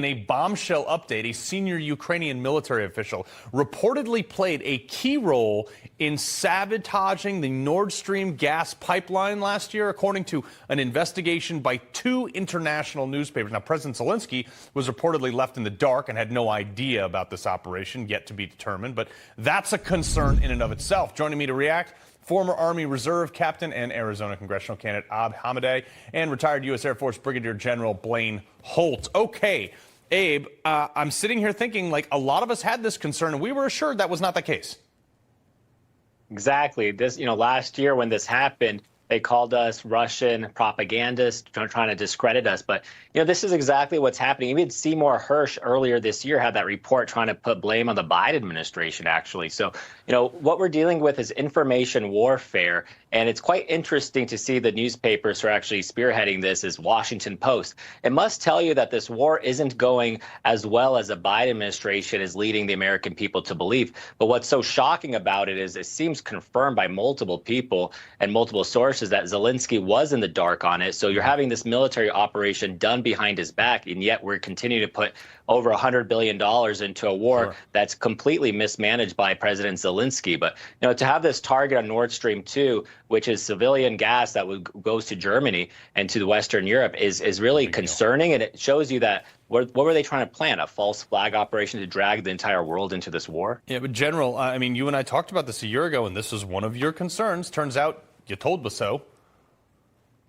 In a bombshell update, a senior Ukrainian military official reportedly played a key role in sabotaging the Nord Stream gas pipeline last year, according to an investigation by 2 international newspapers. Now, President Zelensky was reportedly left in the dark and had no idea about this operation, yet to be determined. But that's a concern in and of itself. Joining me to react, former Army Reserve Captain and Arizona congressional candidate Ab Hamadeh, and retired U.S. Air Force Brigadier General Blaine Holt. Okay. Abe, I'm sitting here thinking, like, a lot of us had this concern, and we were assured that was not the case. Exactly. This, last year when this happened, they called us Russian propagandists, trying to discredit us. But, this is exactly what's happening. Even Seymour Hersh earlier this year had that report trying to put blame on the Biden administration, actually. So, what we're dealing with is information warfare. And it's quite interesting to see the newspapers who are actually spearheading this is Washington Post. It must tell you that this war isn't going as well as the Biden administration is leading the American people to believe. But what's so shocking about it is it seems confirmed by multiple people and multiple sources that Zelensky was in the dark on it. So you're having this military operation done behind his back, and yet we're continuing to put over $100 billion into a war that's completely mismanaged by President Zelensky. But, to have this target on Nord Stream 2, which is civilian gas that goes to Germany and to Western Europe, is really concerning. And it shows you that what were they trying to plan? A false flag operation to drag the entire world into this war? Yeah, but General, I mean, you and I talked about this a year ago, and this is one of your concerns. Turns out you told us so.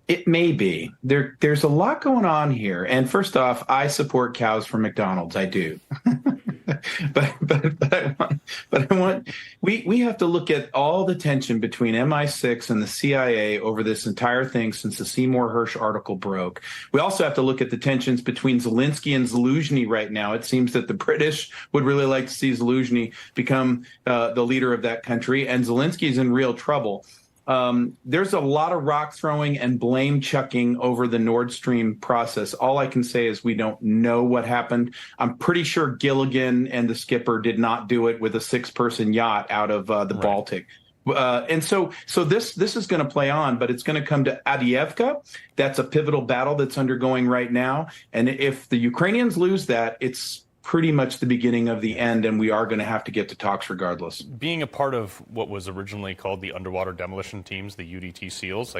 It may be. There's a lot going on here. And first off, I support cows from McDonald's. I do. We have to look at all the tension between MI6 and the CIA over this entire thing since the Seymour Hersh article broke. We also have to look at the tensions between Zelensky and Zelensky right now. It seems that the British would really like to see Zelensky become the leader of that country, and Zelensky is in real trouble. There's a lot of rock throwing and blame chucking over the Nord Stream process. All I can say is we don't know what happened. I'm pretty sure Gilligan and the skipper did not do it with a 6-person yacht out of the Baltic. And so this is going to play on, but it's going to come to Avdiivka. That's a pivotal battle that's undergoing right now. And if the Ukrainians lose that, it's pretty much the beginning of the end, and we are going to have to get to talks regardless. Being a part of what was originally called the underwater demolition teams, the UDT SEALs,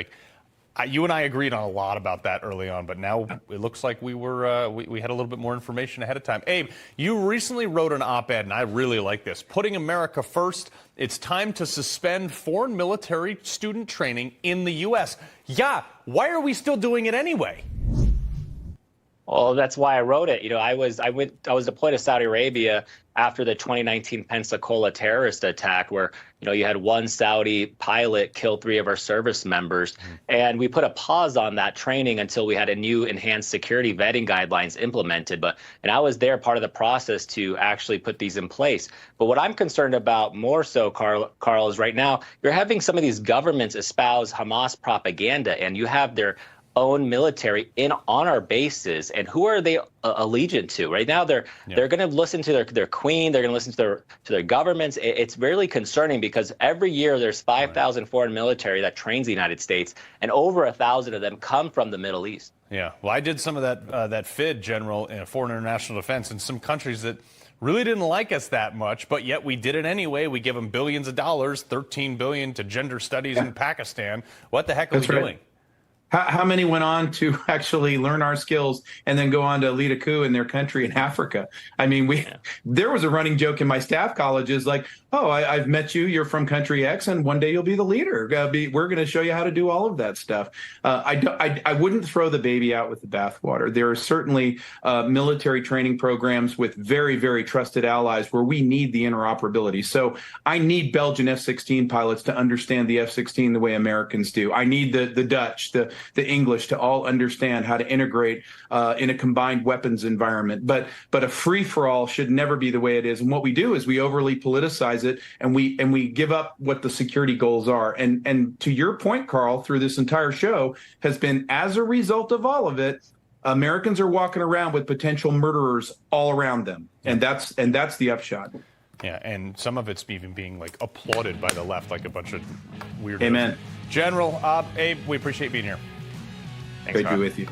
you and I agreed on a lot about that early on, but now it looks like we had a little bit more information ahead of time. Abe, you recently wrote an op-ed, and I really like this. Putting America first, it's time to suspend foreign military student training in the U.S. Yeah, why are we still doing it anyway? Well, that's why I wrote it. I was deployed to Saudi Arabia after the 2019 Pensacola terrorist attack, where you had one Saudi pilot kill 3 of our service members, and we put a pause on that training until we had a new enhanced security vetting guidelines implemented. And I was there part of the process to actually put these in place. But what I'm concerned about more so, Carl, is right now you're having some of these governments espouse Hamas propaganda, and you have their own military on our bases, and who are they allegiant to? Right now, they're going to listen to their queen. They're going to listen to their governments. It's really concerning because every year there's 5,000 foreign military that trains the United States, and over 1,000 of them come from the Middle East. Yeah, well, I did some of that FID, General, in Foreign International Defense, in some countries that really didn't like us that much, but yet we did it anyway. We give them billions of dollars, $13 billion to gender studies in Pakistan. What the heck are we doing? How many went on to actually learn our skills and then go on to lead a coup in their country in Africa? I mean, there was a running joke in my staff colleges like, oh, I've met you. You're from country X, and one day you'll be the leader. We're going to show you how to do all of that stuff. I wouldn't throw the baby out with the bathwater. There are certainly military training programs with very, very trusted allies where we need the interoperability. So I need Belgian F-16 pilots to understand the F-16 the way Americans do. I need the Dutch, the English to all understand how to integrate in a combined weapons environment. But a free-for-all should never be the way it is. And what we do is we overly politicize it, and we give up what the security goals are. And to your point, Carl, through this entire show has been, as a result of all of it, Americans are walking around with potential murderers all around them. And that's the upshot. Yeah, and some of it's even being applauded by the left, like a bunch of weirdos. Amen. General, Abe, we appreciate being here. Great to be with you.